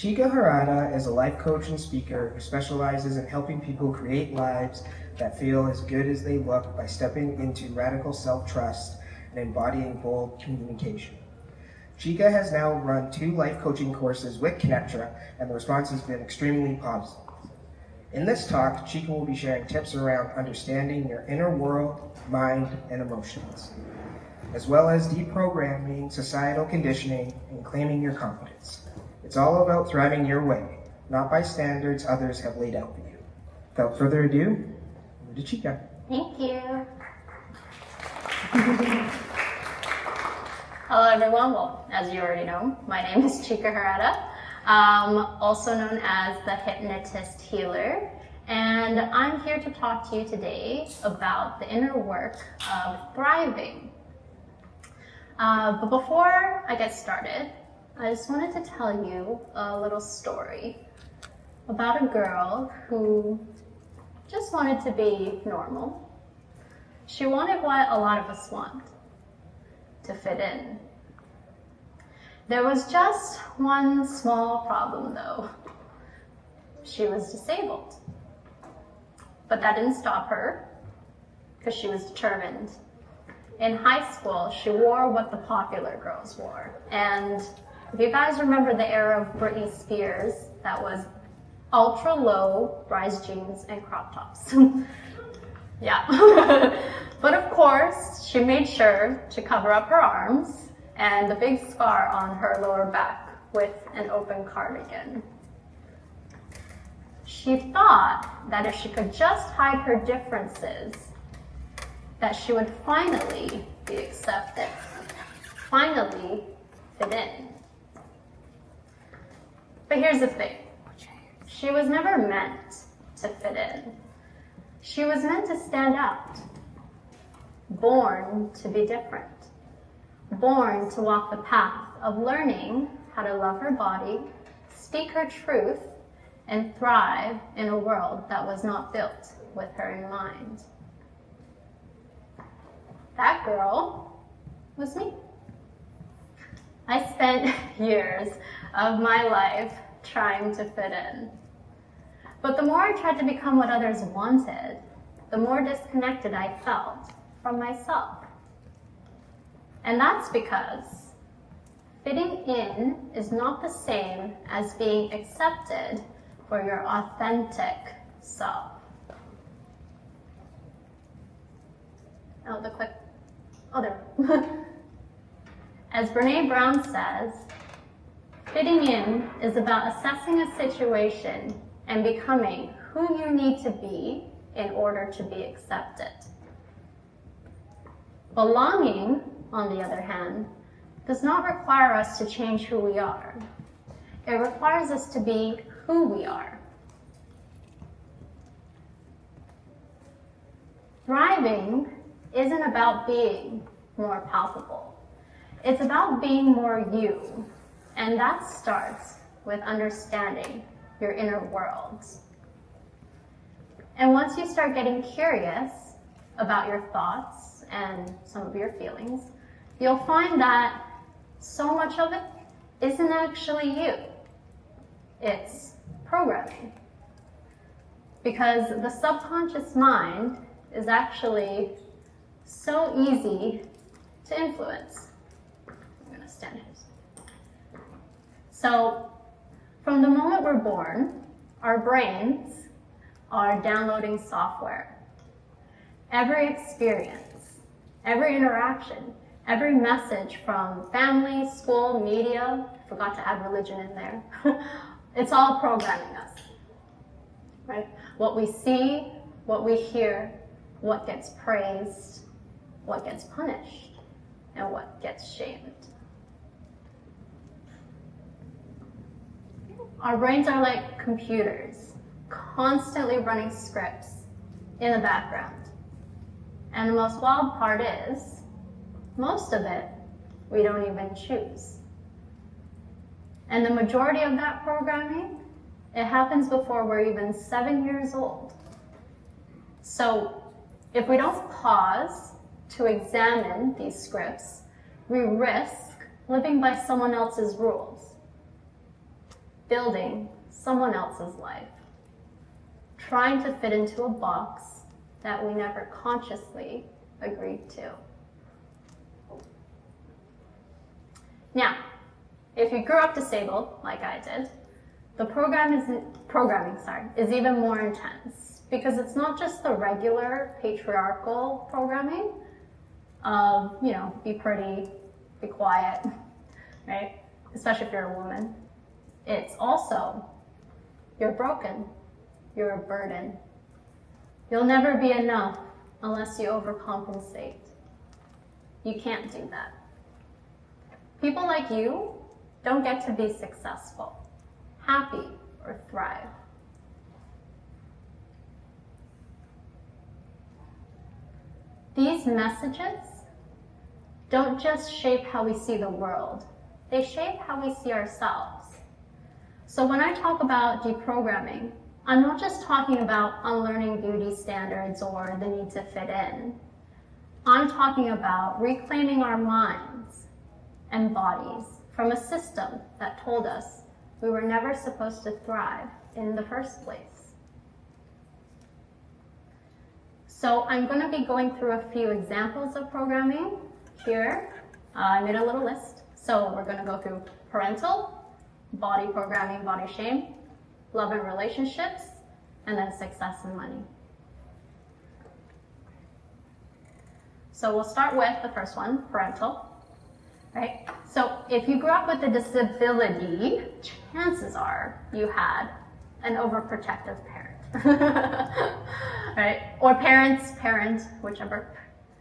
Chi-ka Harada is a life coach and speaker who specializes in helping people create lives that feel as good as they look by stepping into radical self-trust and embodying bold communication. Chi-ka has now run 2 life coaching courses with ConnecTra, and the response has been extremely positive. In this talk, Chi-ka will be sharing tips around understanding your inner world, mind, and emotions, as well as deprogramming societal conditioning and claiming your confidence. It's all about thriving your way, not by standards others have laid out for you. Without further ado, over to Chi-ka. Thank you. Hello everyone. Well, as you already know, my name is Speaker Harada, also known as the Hypnotist Healer, and I'm here to talk to you today about the inner work of thriving. But before I get started, I just wanted to tell you a little story about a girl who just wanted to be normal. She wanted what a lot of us want, to fit in. There was just one small problem though. She was disabled. But that didn't stop her, because she was determined. In high school, she wore what the popular girls wore. And if you guys remember the era of Britney Spears, that was ultra low rise jeans and crop tops. Yeah. But of course, she made sure to cover up her arms and the big scar on her lower back with an open cardigan. She thought that if she could just hide her differences, that she would finally be accepted, finally fit in. But here's the thing. She was never meant to fit in. She was meant to stand out. Born to be different. Born to walk the path of learning how to love her body, speak her truth, and thrive in a world that was not built with her in mind. That girl was me. I spent years of my life trying to fit in. But the more I tried to become what others wanted, the more disconnected I felt from myself. And that's because fitting in is not the same as being accepted for your authentic self. Oh, the click. Oh, there. As Brene Brown says, fitting in is about assessing a situation and becoming who you need to be in order to be accepted. Belonging, on the other hand, does not require us to change who we are. It requires us to be who we are. Thriving isn't about being more palpable. It's about being more you, and that starts with understanding your inner world. And once you start getting curious about your thoughts and some of your feelings, you'll find that so much of it isn't actually you. It's programming. Because the subconscious mind is actually so easy to influence. I'm going to stand here. So, from the moment we're born, our brains are downloading software. Every experience, every interaction, every message from family, school, media, forgot to add religion in there, it's all programming us, right? What we see, what we hear, what gets praised, what gets punished, and what gets shamed. Our brains are like computers, constantly running scripts in the background. And the most wild part is, most of it, we don't even choose. And the majority of that programming, it happens before we're even 7 years old. So if we don't pause to examine these scripts, we risk living by someone else's rules. building someone else's life, trying to fit into a box that we never consciously agreed to. Now, if you grew up disabled, like I did, the programming is even more intense because it's not just the regular patriarchal programming of, be pretty, be quiet, right? Especially if you're a woman. It's also, you're broken, you're a burden. You'll never be enough unless you overcompensate. You can't do that. People like you don't get to be successful, happy, or thrive. These messages don't just shape how we see the world, they shape how we see ourselves. So when I talk about deprogramming, I'm not just talking about unlearning beauty standards or the need to fit in. I'm talking about reclaiming our minds and bodies from a system that told us we were never supposed to thrive in the first place. So I'm going to be going through a few examples of programming here. I made a little list. So we're going to go through parental, body programming, body shame, love and relationships, and then success and money. So we'll start with the first one, parental. Right? So if you grew up with a disability, chances are you had an overprotective parent. Right? Or parent, whichever.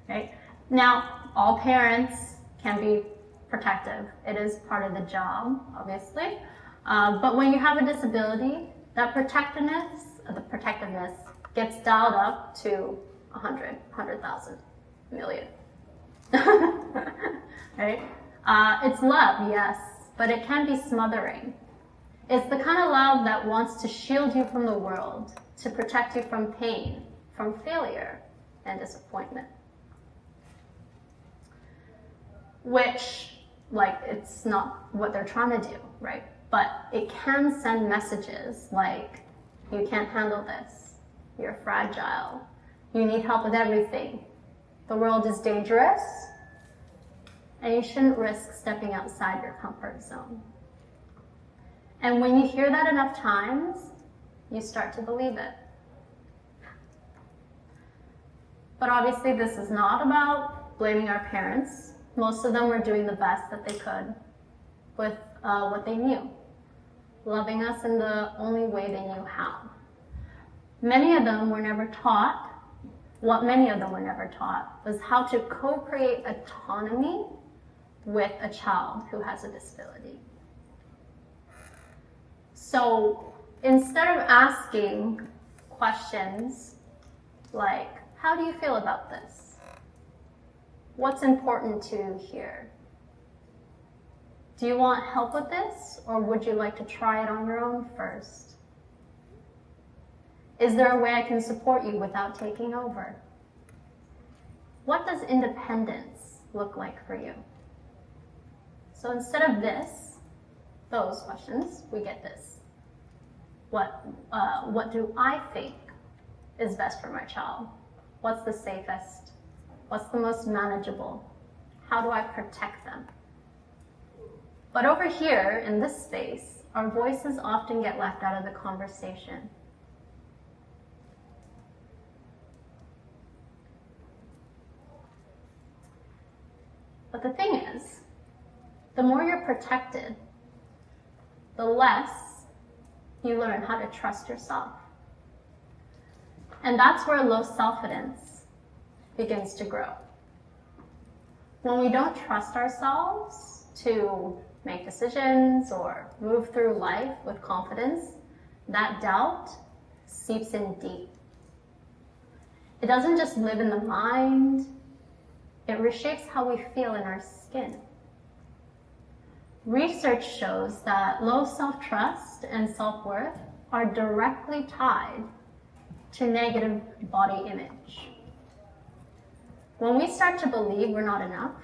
Right? Now, all parents can be protective. It is part of the job, obviously. But when you have a disability, that protectiveness gets dialed up to 100,000, million. Right? It's love, yes, but it can be smothering. It's the kind of love that wants to shield you from the world, to protect you from pain, from failure, and disappointment. Which, it's not what they're trying to do, right? But it can send messages like, you can't handle this, you're fragile, you need help with everything, the world is dangerous, and you shouldn't risk stepping outside your comfort zone. And when you hear that enough times, you start to believe it. But obviously this is not about blaming our parents. Most of them were doing the best that they could with what they knew, loving us in the only way they knew how. Many of them were never taught was how to co-create autonomy with a child who has a disability. So instead of asking questions like, how do you feel about this? What's important to you here? Do you want help with this, or would you like to try it on your own first? Is there a way I can support you without taking over? What does independence look like for you? So instead of those questions, we get this. What do I think is best for my child? What's the safest? What's the most manageable? How do I protect them? But over here, in this space, our voices often get left out of the conversation. But the thing is, the more you're protected, the less you learn how to trust yourself. And that's where low self-confidence begins to grow. When we don't trust ourselves to make decisions or move through life with confidence, that doubt seeps in deep. It doesn't just live in the mind, it reshapes how we feel in our skin. Research shows that low self-trust and self-worth are directly tied to negative body image. When we start to believe we're not enough,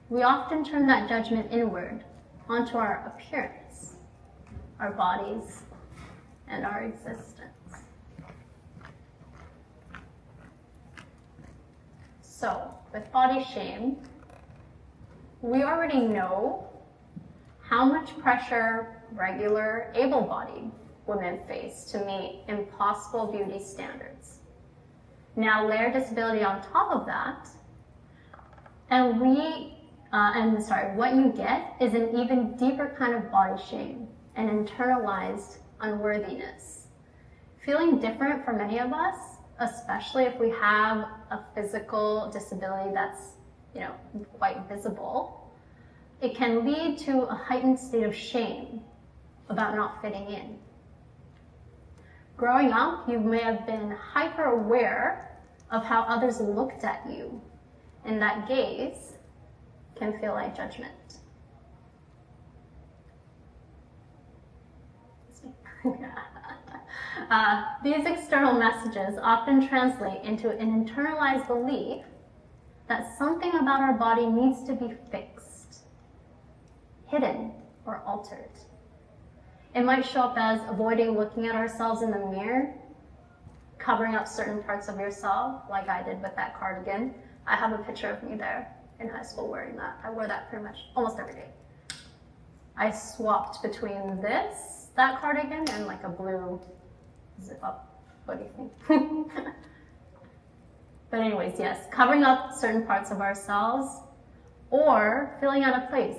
we often turn that judgment inward onto our appearance. our bodies, and our existence. So, with body shame, we already know how much pressure regular, able-bodied women face to meet impossible beauty standards. Now layer disability on top of that, and what you get is an even deeper kind of body shame and internalized unworthiness. Feeling different for many of us, especially if we have a physical disability that's, quite visible, it can lead to a heightened state of shame about not fitting in. Growing up, you may have been hyper aware of how others looked at you, and that gaze can feel like judgment. These external messages often translate into an internalized belief that something about our body needs to be fixed, hidden, or altered. It might show up as avoiding looking at ourselves in the mirror, covering up certain parts of yourself, like I did with that cardigan. I have a picture of me there in high school wearing that. I wore that pretty much almost every day. I swapped between that cardigan, and like a blue zip-up hoodie thing. But anyways, yes, covering up certain parts of ourselves or feeling out of place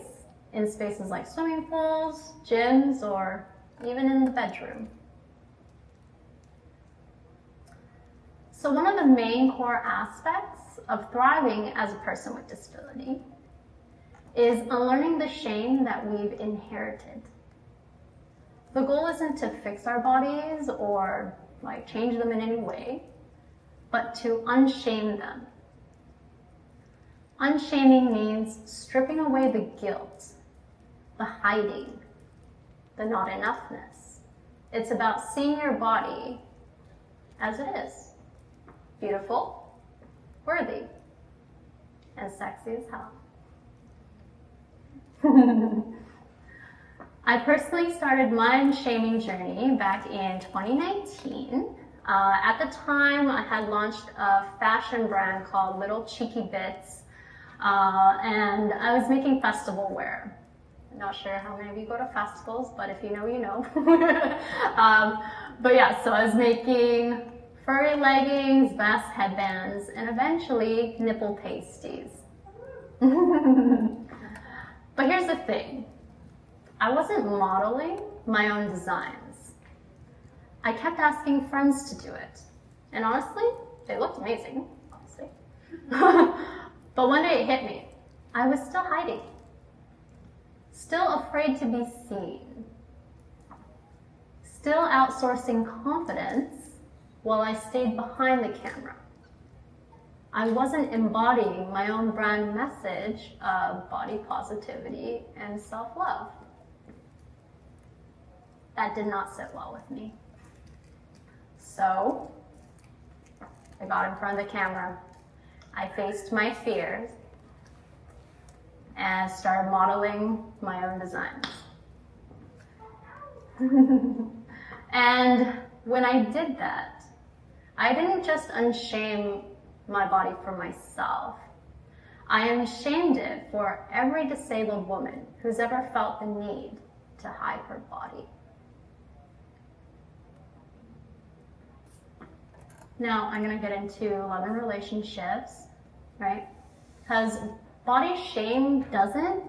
in spaces like swimming pools, gyms, or even in the bedroom. So one of the main core aspects of thriving as a person with disability is unlearning the shame that we've inherited. The goal isn't to fix our bodies or change them in any way, but to unshame them. Unshaming means stripping away the guilt, the hiding, the not enoughness. It's about seeing your body as it is. Beautiful, worthy, and sexy as hell. I personally started my unshaming journey back in 2019. At the time, I had launched a fashion brand called Little Cheeky Bits, and I was making festival wear. I'm not sure how many of you go to festivals, but if you know, you know. But yeah, so I was making furry leggings, vest headbands, and eventually nipple pasties. But here's the thing. I wasn't modeling my own designs. I kept asking friends to do it. And honestly, they looked amazing, honestly. But one day it hit me. I was still hiding. Still afraid to be seen. Still outsourcing confidence while I stayed behind the camera. I wasn't embodying my own brand message of body positivity and self-love. That did not sit well with me. So, I got in front of the camera. I faced my fears and started modeling my own designs. And when I did that, I didn't just unshame my body for myself. I unshamed it for every disabled woman who's ever felt the need to hide her body. Now, I'm going to get into love and relationships, right? Because body shame doesn't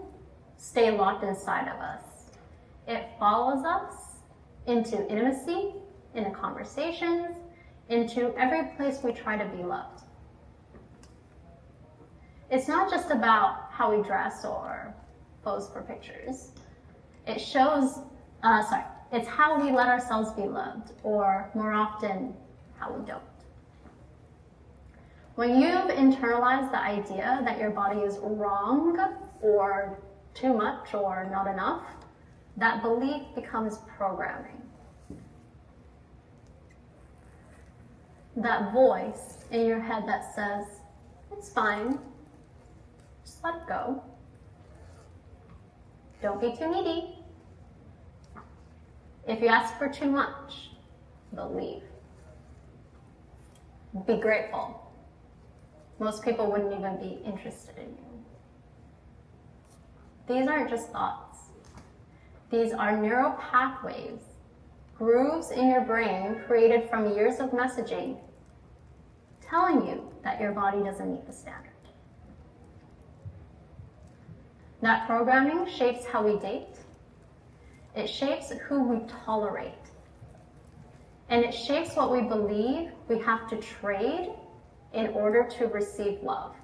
stay locked inside of us. It follows us into intimacy, into conversations, into every place we try to be loved. It's not just about how we dress or pose for pictures. It's how we let ourselves be loved, or more often, how we don't. When you've internalized the idea that your body is wrong, or too much, or not enough, that belief becomes programming. That voice in your head that says, it's fine, just let it go. Don't be too needy. If you ask for too much, they'll leave. Be grateful. Most people wouldn't even be interested in you. These aren't just thoughts. These are neural pathways, grooves in your brain created from years of messaging telling you that your body doesn't meet the standard. That programming shapes how we date. It shapes who we tolerate. And it shapes what we believe we have to trade in order to receive love.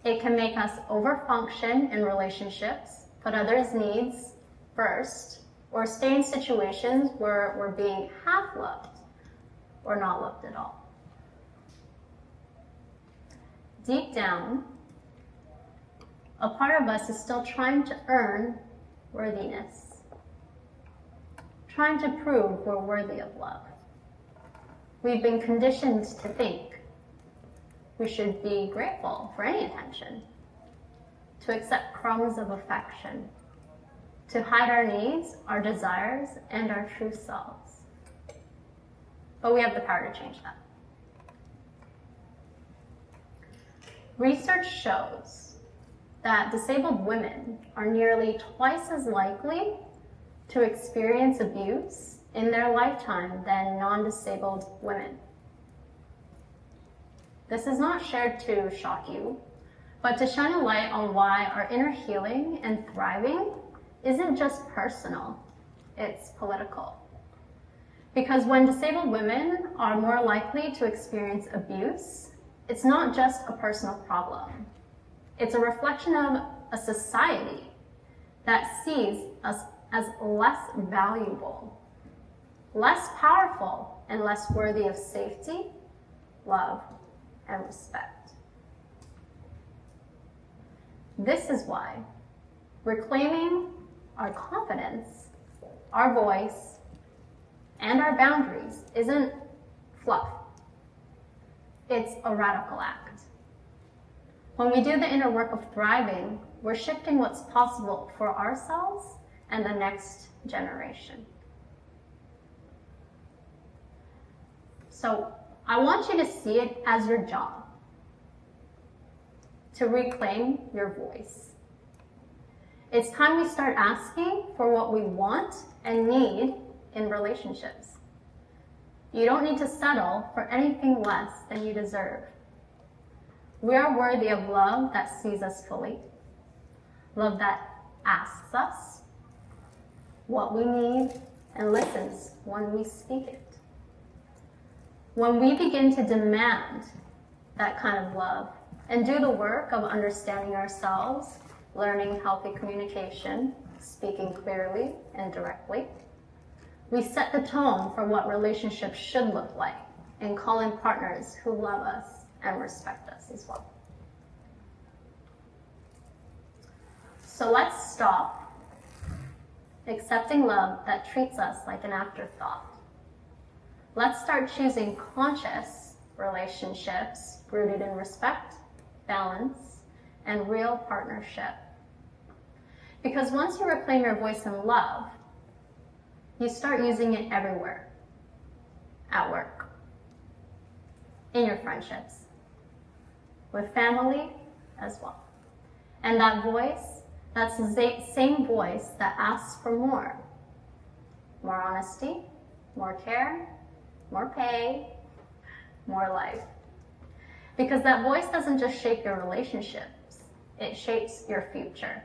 It can make us overfunction in relationships, put others' needs first, or stay in situations where we're being half loved or not loved at all. Deep down, a part of us is still trying to earn worthiness, trying to prove we're worthy of love. We've been conditioned to think we should be grateful for any attention, to accept crumbs of affection, to hide our needs, our desires, and our true selves. But we have the power to change that. Research shows that disabled women are nearly twice as likely to experience abuse in their lifetime than non-disabled women. This is not shared to shock you, but to shine a light on why our inner healing and thriving isn't just personal, it's political. Because when disabled women are more likely to experience abuse, it's not just a personal problem. It's a reflection of a society that sees us as less valuable, less powerful, and less worthy of safety, love, and respect. This is why reclaiming our confidence, our voice, and our boundaries isn't fluff. It's a radical act. When we do the inner work of thriving, we're shifting what's possible for ourselves and the next generation. So I want you to see it as your job to reclaim your voice. It's time we start asking for what we want and need in relationships. You don't need to settle for anything less than you deserve. We are worthy of love that sees us fully, love that asks us what we need and listens when we speak it. When we begin to demand that kind of love and do the work of understanding ourselves, learning healthy communication, speaking clearly and directly, we set the tone for what relationships should look like and call in partners who love us and respect us as well. So let's stop accepting love that treats us like an afterthought. Let's start choosing conscious relationships rooted in respect, balance, and real partnership. Because once you reclaim your voice in love, you start using it everywhere. At work, in your friendships, with family as well. And that voice, that's the same voice that asks for more. More honesty, more care, more pay, more life. Because that voice doesn't just shape your relationships, it shapes your future.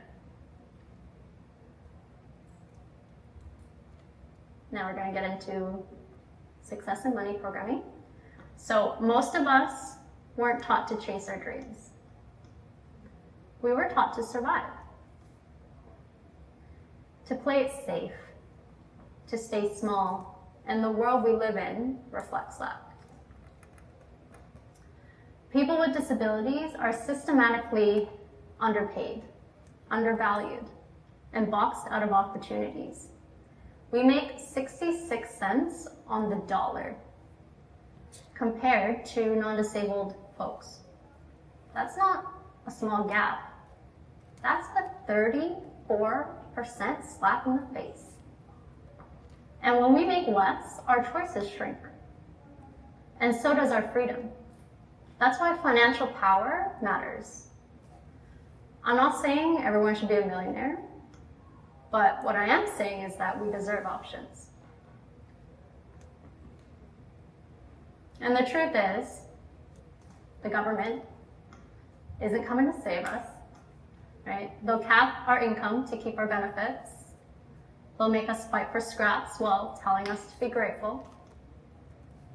Now we're going to get into success and money programming. So most of us weren't taught to chase our dreams. We were taught to survive, to play it safe, to stay small, and the world we live in reflects that. People with disabilities are systematically underpaid, undervalued, and boxed out of opportunities. We make 66 cents on the dollar compared to non-disabled folks. That's not a small gap. That's a 34% slap in the face. And when we make less, our choices shrink. And so does our freedom. That's why financial power matters. I'm not saying everyone should be a millionaire, but what I am saying is that we deserve options. And the truth is, the government isn't coming to save us, right? They'll cap our income to keep our benefits. They'll make us fight for scraps while telling us to be grateful.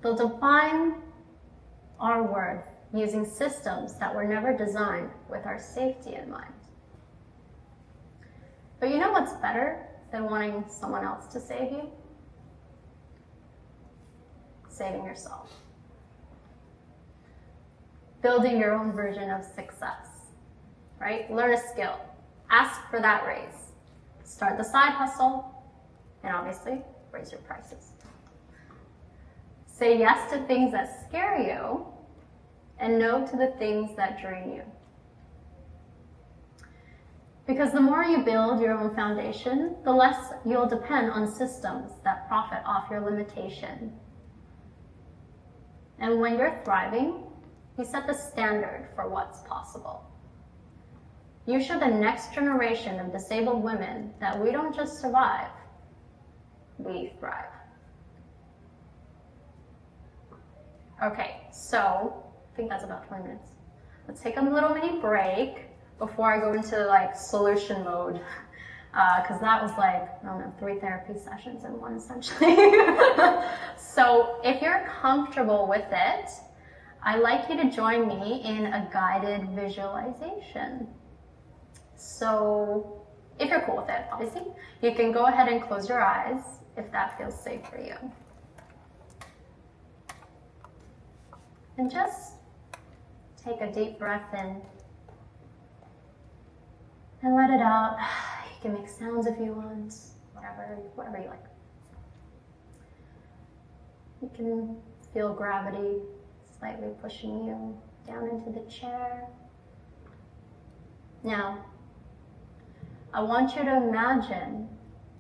They'll define our worth using systems that were never designed with our safety in mind. But you know what's better than wanting someone else to save you? Saving yourself. Building your own version of success, right? Learn a skill. Ask for that raise. Start the side hustle, and obviously, raise your prices. Say yes to things that scare you, and no to the things that drain you. Because the more you build your own foundation, the less you'll depend on systems that profit off your limitation. And when you're thriving, you set the standard for what's possible. You show the next generation of disabled women that we don't just survive, we thrive. Okay, so I think that's about 20 minutes. Let's take a little mini break before I go into like solution mode. Because that was like, I don't know, 3 therapy sessions in one essentially. So if you're comfortable with it, I'd like you to join me in a guided visualization. So if you're cool with it, obviously, you can go ahead and close your eyes if that feels safe for you. And just take a deep breath in and let it out. You can make sounds if you want, whatever you like. You can feel gravity slightly pushing you down into the chair. Now, I want you to imagine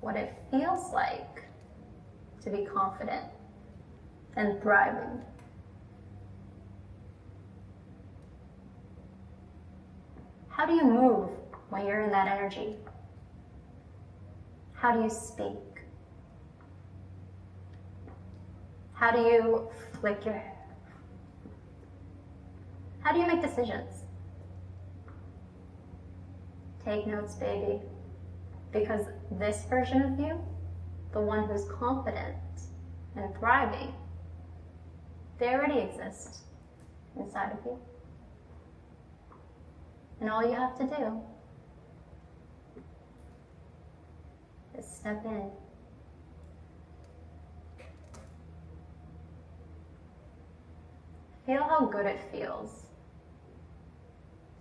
what it feels like to be confident and thriving. How do you move when you're in that energy? How do you speak? How do you flick your hair? How do you make decisions? Take notes, baby, because this version of you, the one who's confident and thriving, they already exist inside of you. And all you have to do is step in. Feel how good it feels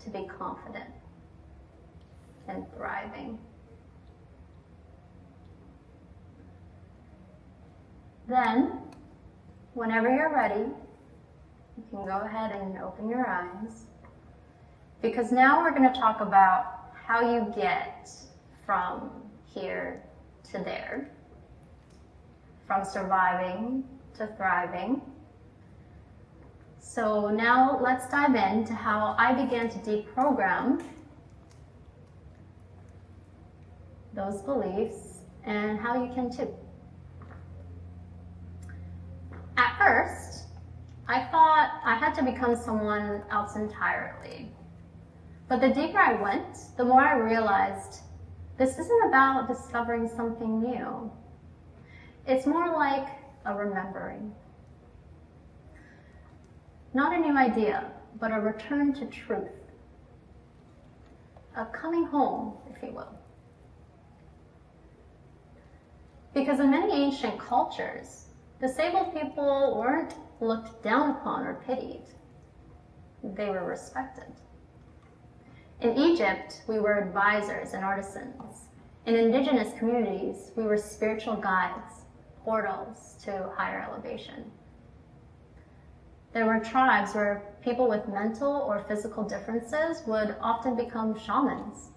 to be confident and thriving. Then, whenever you're ready, you can go ahead and open your eyes. Because now we're going to talk about how you get from here to there, from surviving to thriving. So now let's dive into how I began to deprogram those beliefs and how you can too. At first, I thought I had to become someone else entirely. But the deeper I went, the more I realized this isn't about discovering something new. It's more like a remembering. Not a new idea, but a return to truth. A coming home, if you will. Because in many ancient cultures, disabled people weren't looked down upon or pitied. They were respected. In Egypt, we were advisors and artisans. In indigenous communities, we were spiritual guides, portals to higher elevation. There were tribes where people with mental or physical differences would often become shamans,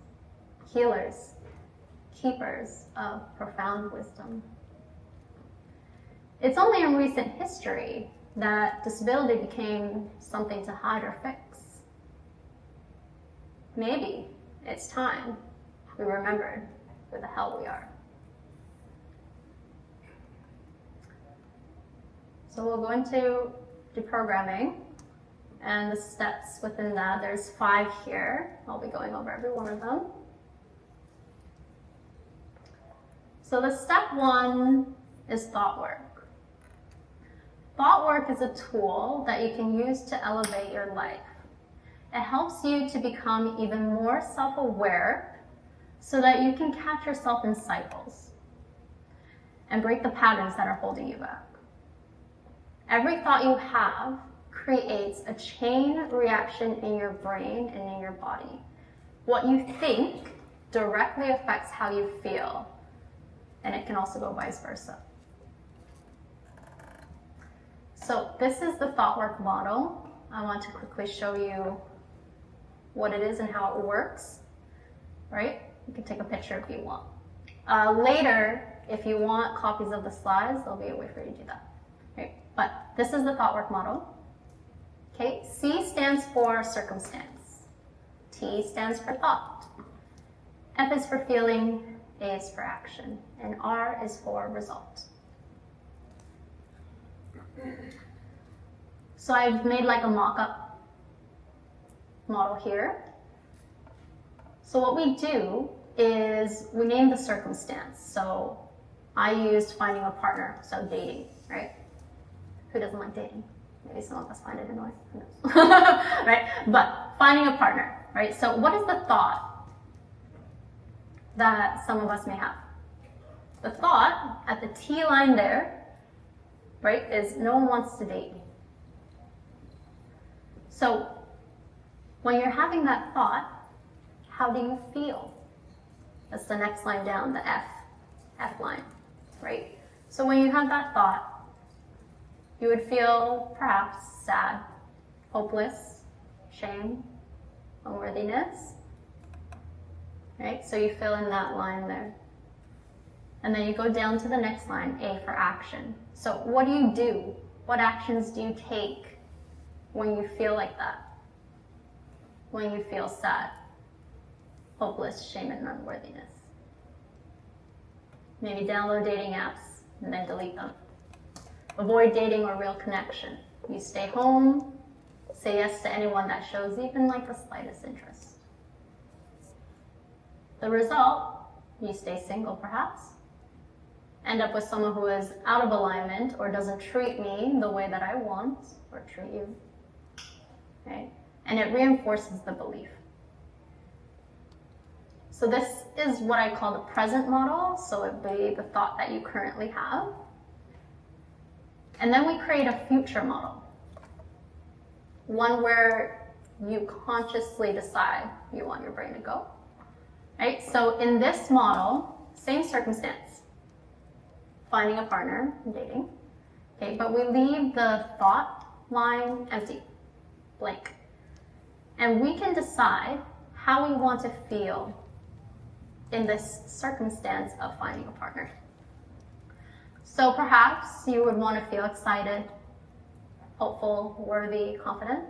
healers, keepers of profound wisdom. It's only in recent history that disability became something to hide or fix. Maybe it's time we remembered who the hell we are. So we'll go into deprogramming and the steps within that. There's 5 here. I'll be going over every one of them. So the step 1 is thought work. Thought work is a tool that you can use to elevate your life. It helps you to become even more self-aware so that you can catch yourself in cycles and break the patterns that are holding you back. Every thought you have creates a chain reaction in your brain and in your body. What you think directly affects how you feel, and it can also go vice versa. So this is the thought work model. I want to quickly show you what it is and how it works, right? You can take a picture if you want. Later, if you want copies of the slides, there'll be a way for you to do that. Right? But this is the thought work model. Okay, C stands for circumstance. T stands for thought. F is for feeling, A is for action, and R is for result. So I've made like a mock-up model here. So what we do is we name the circumstance. So I used finding a partner, so dating, right? Who doesn't like dating? Maybe some of us find it annoying, who knows? Right? But finding a partner, right? So what is the thought that some of us may have? The thought at the T line there, right, is no one wants to date me. So when you're having that thought, how do you feel? That's the next line down, the F line, right? So when you have that thought, you would feel perhaps sad, hopeless, shame, unworthiness, right? So you fill in that line there. And then you go down to the next line, A for action. So what do you do? What actions do you take when you feel like that? When you feel sad, hopeless, shame, and unworthiness? Maybe download dating apps and then delete them. Avoid dating or real connection. You stay home, say yes to anyone that shows even like the slightest interest. The result, you stay single perhaps, end up with someone who is out of alignment or doesn't treat me the way that I want or treat you, right? And it reinforces the belief. So this is what I call the present model, so it would be the thought that you currently have. And then we create a future model, one where you consciously decide you want your brain to go, right? So in this model, same circumstance, finding a partner, dating, okay, but we leave the thought line empty, blank. And we can decide how we want to feel in this circumstance of finding a partner. So perhaps you would want to feel excited, hopeful, worthy, confident,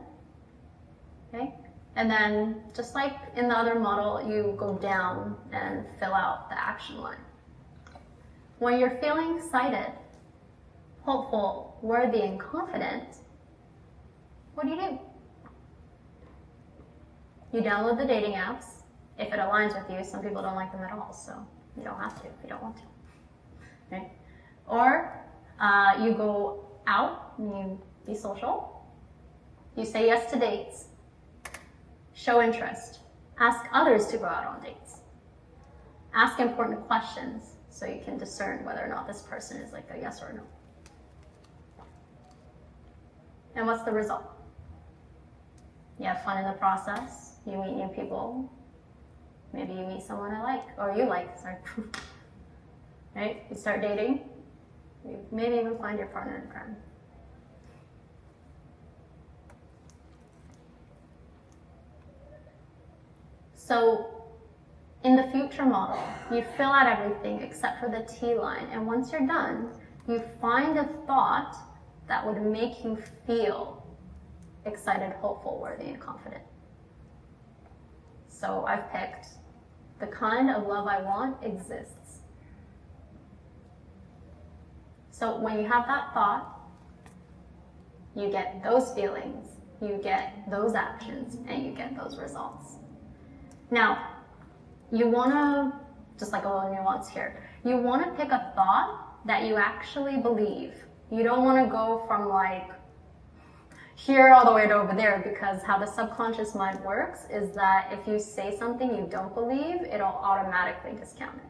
okay? And then just like in the other model, you go down and fill out the action line. When you're feeling excited, hopeful, worthy, and confident, what do? You download the dating apps, if it aligns with you. Some people don't like them at all, so you don't have to if you don't want to, right? Or you go out and you be social. You say yes to dates. Show interest. Ask others to go out on dates. Ask important questions so you can discern whether or not this person is like a yes or a no. And what's the result? You have fun in the process. You meet new people. Maybe you meet someone you like, right? You start dating. You maybe even find your partner in crime. So in the future model, you fill out everything except for the T line. And once you're done, you find a thought that would make you feel excited, hopeful, worthy, and confident. So I've picked the kind of love I want exists. So when you have that thought, you get those feelings, you get those actions, and you get those results. Now, you want to, just like a little nuance here, you want to pick a thought that you actually believe. You don't want to go from like here all the way to over there, because how the subconscious mind works is that if you say something you don't believe, it'll automatically discount it.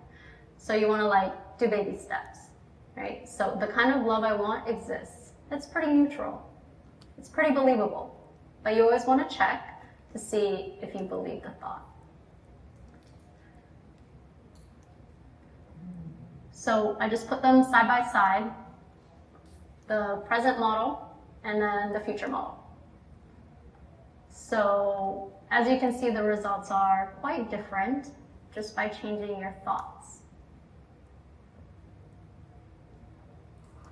So you want to like do baby steps, right? So the kind of love I want exists. It's pretty neutral. It's pretty believable. But you always want to check to see if you believe the thought. So I just put them side by side, the present model and then the future model. So as you can see, the results are quite different just by changing your thoughts.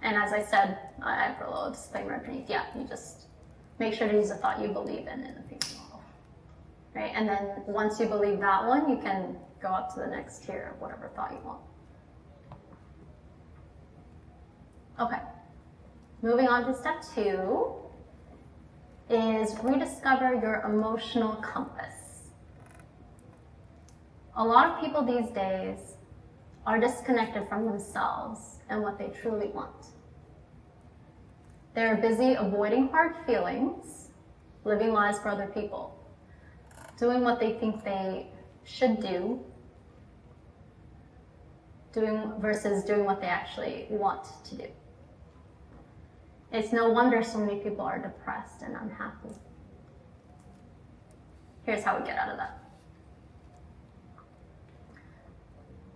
And as I said, I put a little disclaimer underneath. Yeah, you just make sure to use a thought you believe in the future model, right? And then once you believe that one, you can go up to the next tier of whatever thought you want. Okay, moving on to step 2 is rediscover your emotional compass. A lot of people these days are disconnected from themselves and what they truly want. They're busy avoiding hard feelings, living lives for other people, doing what they think they should do, versus doing what they actually want to do. It's no wonder so many people are depressed and unhappy. Here's how we get out of that.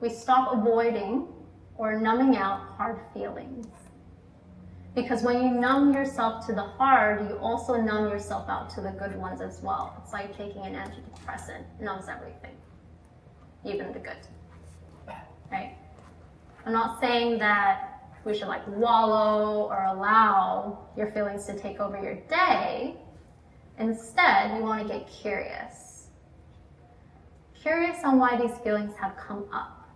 We stop avoiding or numbing out hard feelings. Because when you numb yourself to the hard, you also numb yourself out to the good ones as well. It's like taking an antidepressant. It numbs everything, even the good, right? I'm not saying that we should like wallow or allow your feelings to take over your day. Instead, you want to get curious. Curious on why these feelings have come up.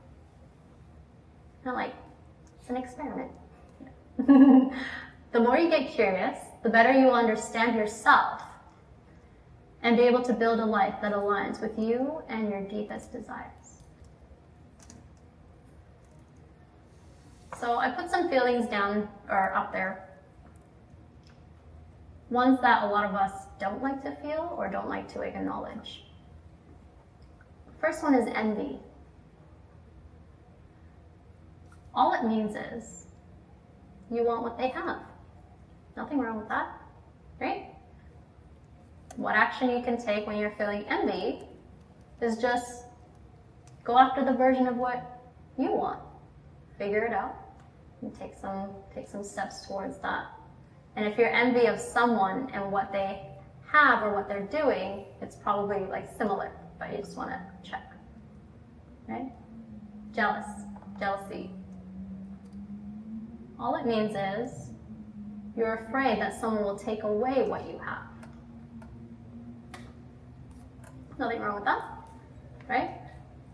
Not like, it's an experiment. The more you get curious, the better you will understand yourself and be able to build a life that aligns with you and your deepest desires. So I put some feelings down or up there. Ones that a lot of us don't like to feel or don't like to acknowledge. First one is envy. All it means is you want what they have. Nothing wrong with that, right? What action you can take when you're feeling envy is just go after the version of what you want. Figure it out and take some steps towards that. And if you're envy of someone and what they have or what they're doing, it's probably like similar, but you just want to check, right? Jealousy. All it means is you're afraid that someone will take away what you have. Nothing wrong with that, right?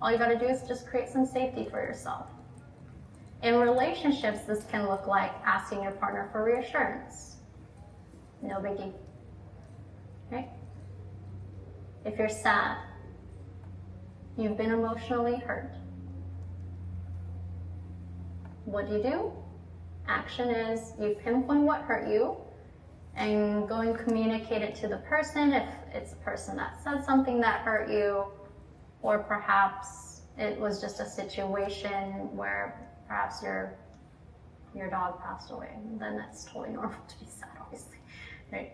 All you gotta do is just create some safety for yourself. In relationships, this can look like asking your partner for reassurance. No biggie, right? If you're sad, you've been emotionally hurt, what do? Action is you pinpoint what hurt you and go and communicate it to the person if it's a person that said something that hurt you, or perhaps it was just a situation where perhaps your dog passed away, and then that's totally normal to be sad, obviously, right?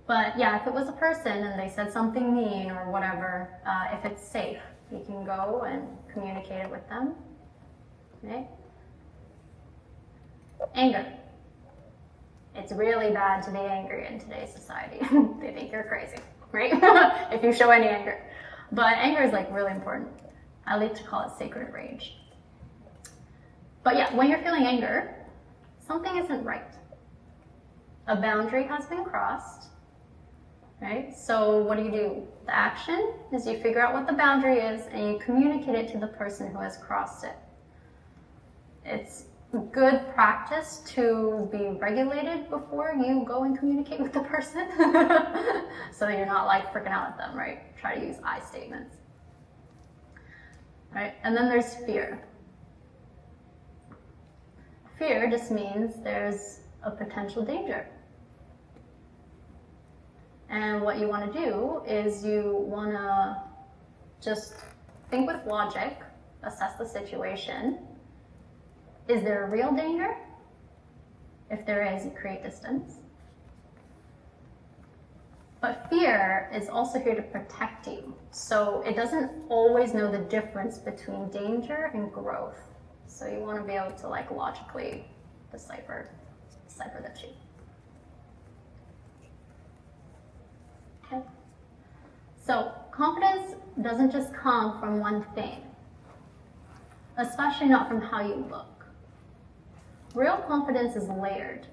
But yeah, if it was a person and they said something mean or whatever, if it's safe, you can go and communicate it with them, right? Anger. It's really bad to be angry in today's society. They think you're crazy, right? If you show any anger. But anger is like really important. I like to call it sacred rage. But yeah, when you're feeling anger, something isn't right. A boundary has been crossed, right? So what do? The action is you figure out what the boundary is and you communicate it to the person who has crossed it. It's good practice to be regulated before you go and communicate with the person. So you're not like freaking out at them, right? Try to use I statements. Right? And then there's fear. Fear just means there's a potential danger. And what you want to do is you want to just think with logic, assess the situation. Is there a real danger? If there is, you create distance. But fear is also here to protect you. So it doesn't always know the difference between danger and growth. So you want to be able to like logically decipher the two. Okay. So confidence doesn't just come from one thing, especially not from how you look. Real confidence is layered.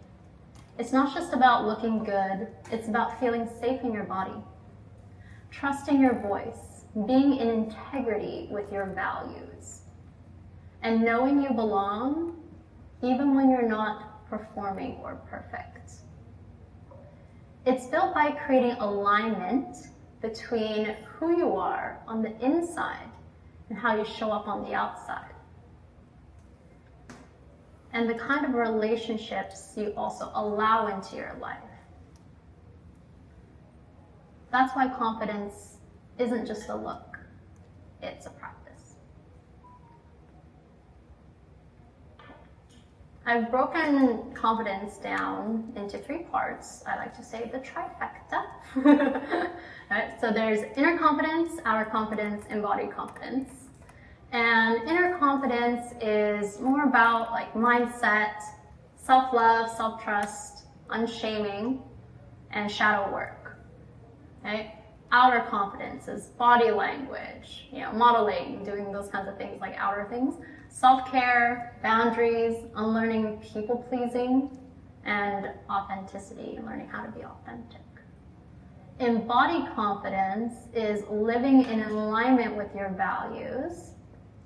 It's not just about looking good, it's about feeling safe in your body, trusting your voice, being in integrity with your values, and knowing you belong even when you're not performing or perfect. It's built by creating alignment between who you are on the inside and how you show up on the outside. And the kind of relationships you also allow into your life. That's why confidence isn't just a look, it's a practice. I've broken confidence down into 3 parts. I like to say the trifecta. Right? So there's inner confidence, outer confidence, embodied confidence. And inner confidence is more about like mindset, self-love, self-trust, unshaming, and shadow work. Okay? Outer confidence is body language, modeling, doing those kinds of things like outer things. Self-care, boundaries, unlearning people-pleasing, and authenticity, learning how to be authentic. Embodied confidence is living in alignment with your values,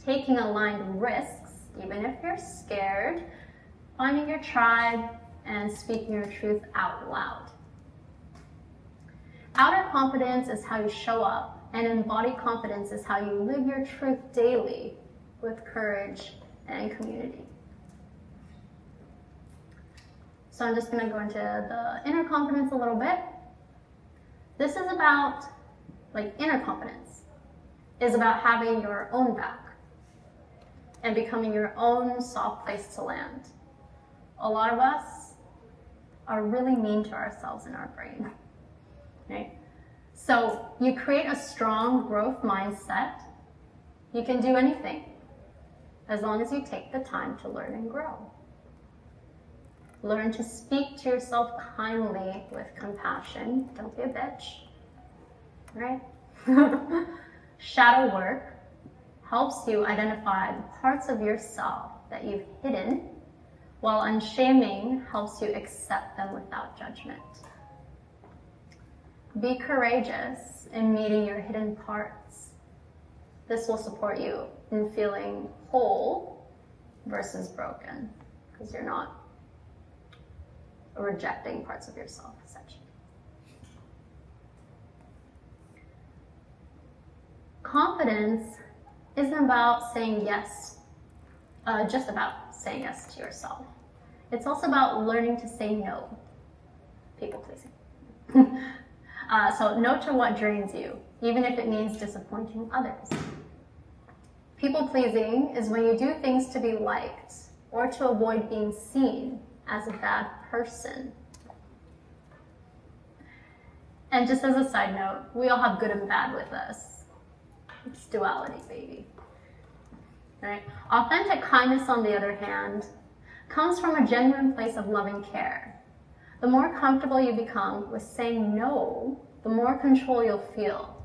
taking aligned risks, even if you're scared, finding your tribe, and speaking your truth out loud. Outer confidence is how you show up, and embodied confidence is how you live your truth daily with courage and community. So I'm just going to go into the inner confidence a little bit. This is about, inner confidence is about having your own back and becoming your own soft place to land. A lot of us are really mean to ourselves in our brain, right? So you create a strong growth mindset. You can do anything as long as you take the time to learn and grow. Learn to speak to yourself kindly with compassion. Don't be a bitch, right? Shadow work helps you identify the parts of yourself that you've hidden, while unshaming helps you accept them without judgment. Be courageous in meeting your hidden parts. This will support you in feeling whole versus broken, because you're not rejecting parts of yourself, essentially. Confidence isn't about saying yes, just about saying yes to yourself. It's also about learning to say no. People pleasing. So no to what drains you, even if it means disappointing others. People pleasing is when you do things to be liked or to avoid being seen as a bad person. And just as a side note, we all have good and bad with us. It's duality, baby. Right? Authentic kindness, on the other hand, comes from a genuine place of loving care. The more comfortable you become with saying no, the more control you'll feel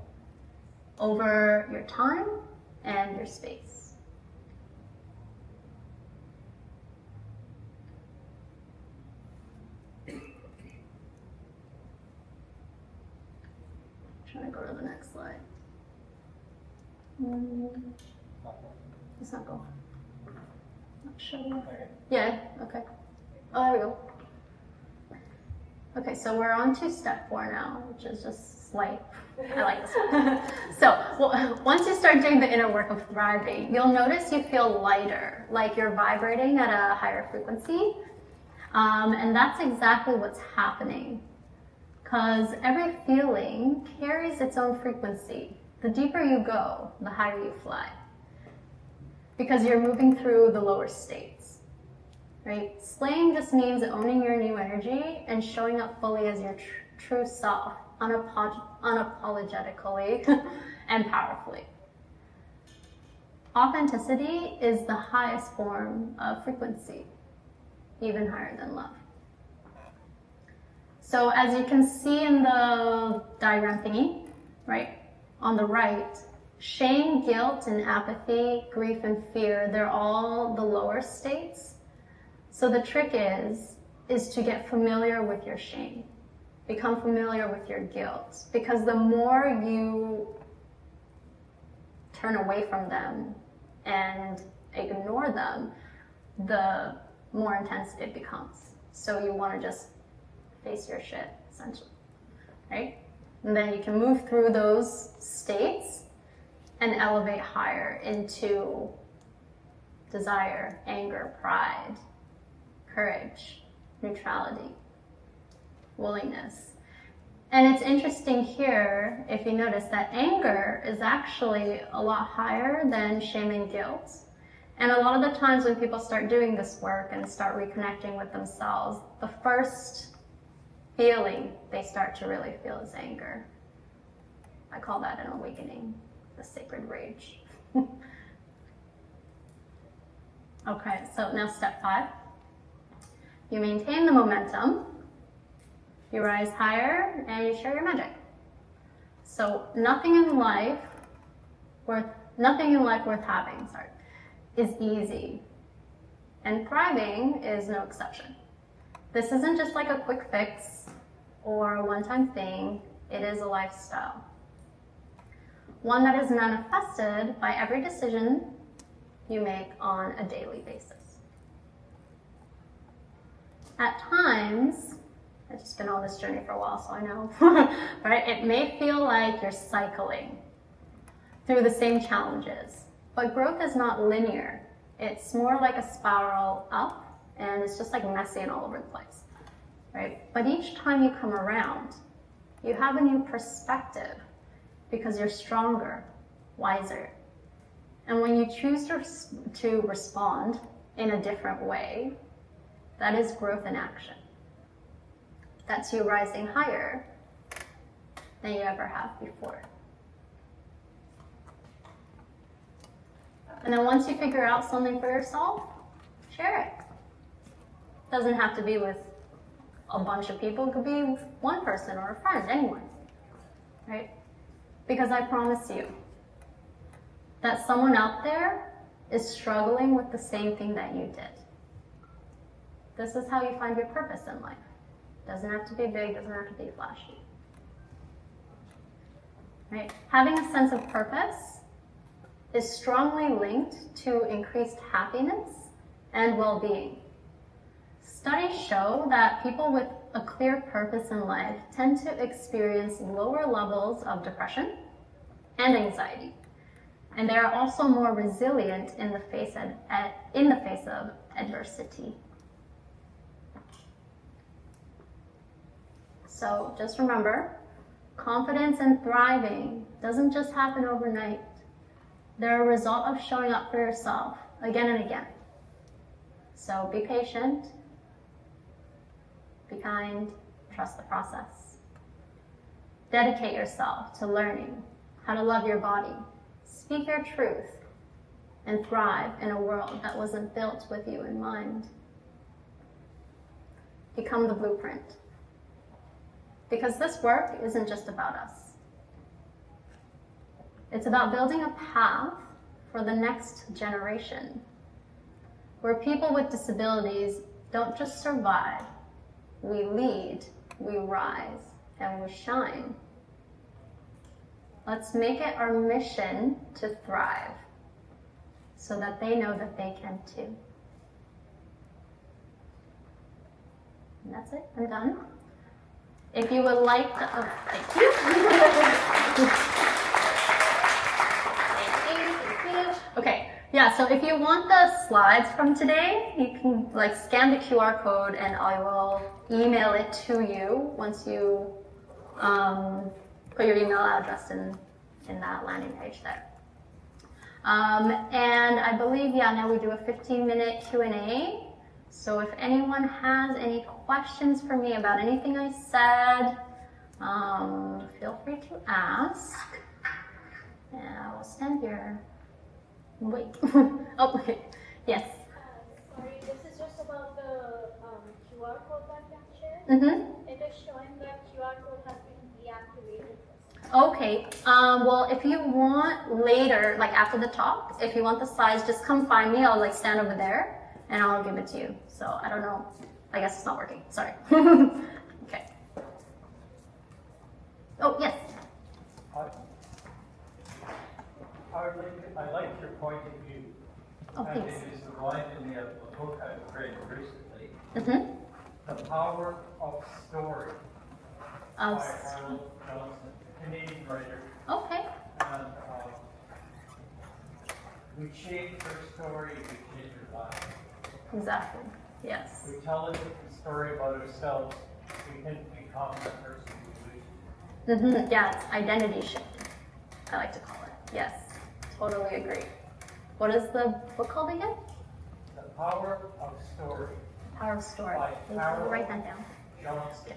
over your time and your space. It's not go. Not sure. Yeah, okay. Oh, there we go. Okay, so we're on to step 4 now, which is just slight. I like this one. So once you start doing the inner work of thriving, you'll notice you feel lighter, like you're vibrating at a higher frequency. And that's exactly what's happening. Because every feeling carries its own frequency. The deeper you go, the higher you fly. Because you're moving through the lower states. Right? Slaying just means owning your new energy and showing up fully as your true self, unapologetically and powerfully. Authenticity is the highest form of frequency, even higher than love. So as you can see in the diagram thingy, right, on the right, shame, guilt, and apathy, grief, and fear, they're all the lower states. So the trick is to get familiar with your shame. Become familiar with your guilt. Because the more you turn away from them and ignore them, the more intense it becomes. So you want to just face your shit, essentially, right? And then you can move through those states and elevate higher into desire, anger, pride, courage, neutrality, willingness. And it's interesting here, if you notice, that anger is actually a lot higher than shame and guilt. And a lot of the times when people start doing this work and start reconnecting with themselves, the first feeling they start to really feel is anger. I call that an awakening, the sacred rage. Okay, so now step 5. You maintain the momentum, you rise higher, and you share your magic. So nothing in life worth having, is easy. And thriving is no exception. This isn't just like a quick fix or a one-time thing, it is a lifestyle. One that is manifested by every decision you make on a daily basis. At times, I've just been on this journey for a while, so I know, right? It may feel like you're cycling through the same challenges, but growth is not linear. It's more like a spiral up, and it's just like messy and all over the place, right? But each time you come around, you have a new perspective because you're stronger, wiser. And when you choose to respond in a different way, that is growth in action. That's you rising higher than you ever have before. And then once you figure out something for yourself, share it. Doesn't have to be with a bunch of people. It could be with one person or a friend, anyone, right? Because I promise you that someone out there is struggling with the same thing that you did. This is how you find your purpose in life. Doesn't have to be big, doesn't have to be flashy. Right? Having a sense of purpose is strongly linked to increased happiness and well-being. Studies show that people with a clear purpose in life tend to experience lower levels of depression and anxiety. And they are also more resilient in the face of adversity. So just remember, confidence and thriving doesn't just happen overnight. They're a result of showing up for yourself again and again. So be patient, be kind, trust the process. Dedicate yourself to learning how to love your body, speak your truth, and thrive in a world that wasn't built with you in mind. Become the blueprint. Because this work isn't just about us. It's about building a path for the next generation, where people with disabilities don't just survive, we lead, we rise, and we shine. Let's make it our mission to thrive so that they know that they can too. And that's it, I'm done. If you would like to, oh, thank you. Thank you. Okay, yeah, so if you want the slides from today, you can like scan the QR code and I will email it to you once you put your email address in that landing page there. And I believe, yeah, now we do a 15-minute Q&A. So if anyone has any questions for me about anything I said, feel free to ask. And I will stand here. Wait. Oh, okay. Yes. Sorry, this is just about the QR code that you shared. Mm-hmm. It is showing that QR code has been deactivated. Okay. Well, if you want later, like after the talk, if you want the slides, just come find me. I'll like stand over there and I'll give it to you. So I don't know. I guess it's not working. Sorry. Okay. Oh, yes. I like your point of view. Oh, and thanks. it is the line in the book I've read recently. Mm-hmm. The Power of Story by Harold Johnson, Canadian writer. Okay. And we change our story, we change our life. Exactly. Yes. We tell a different story about ourselves, we can become the person we wish. Mm-hmm. Yeah, it's identity shifting, I like to call it. Yes. Totally agree. What is the book called again? The Power of Story. Power of Story. By Please Harold write that down. Johnson.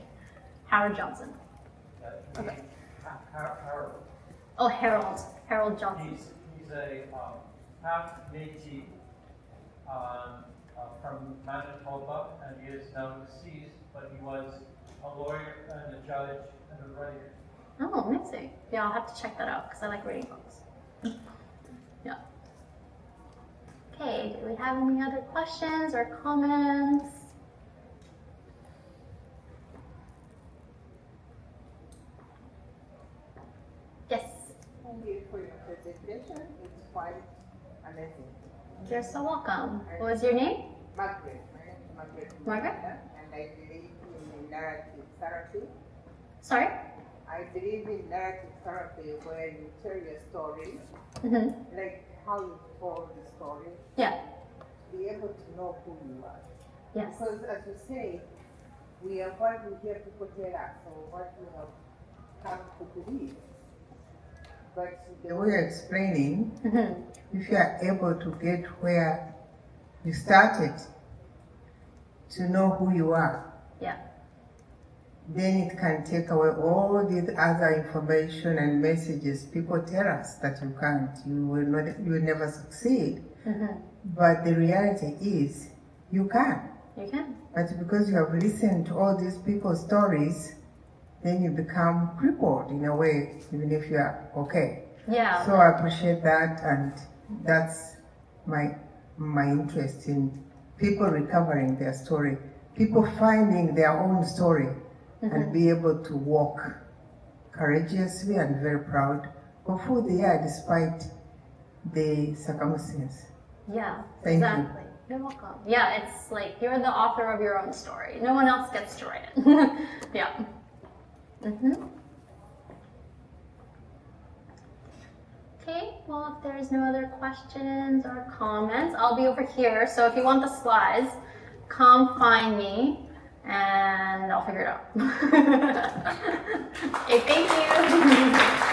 Howard Johnson. Okay. Harold. Oh, Harold. Harold Johnson. He's a half Métis from Manitoba, and he is now deceased, but he was a lawyer and a judge and a writer. Oh, amazing. Yeah, I'll have to check that out because I like reading books. Yeah. Okay, do we have any other questions or comments? Yes, Thank you for your presentation. It's quite amazing. you're so welcome. What was your name? Margaret, my name is Margaret. Margaret? And I believe in narrative therapy. Sorry? I believe in narrative therapy where you tell your story, Mm-hmm. like how you told the story, Yeah. be able to know who you are. Yes. Because as you say, we are what we hear people tell us or what we have come to believe. But the way you're explaining, Mm-hmm. if you are able to get where you started, to know who you are, Yeah. then it can take away all the other information and messages people tell us that you can't, you will never succeed. Mm-hmm. But the reality is, you can. You can. But because you have listened to all these people's stories, then you become crippled in a way, even if you are okay. Yeah. So I appreciate that, and that's my interest in people recovering their story, people finding their own story, and be able to walk courageously and very proud of who they are despite the circumstance. Yeah, Thank you. exactly. You're welcome. Yeah, it's like you're the author of your own story. No one else gets to write it. Yeah. Mm-hmm. Okay, well, if there's no other questions or comments, I'll be over here. So if you want the slides, come find me and I'll figure it out. Okay, thank you.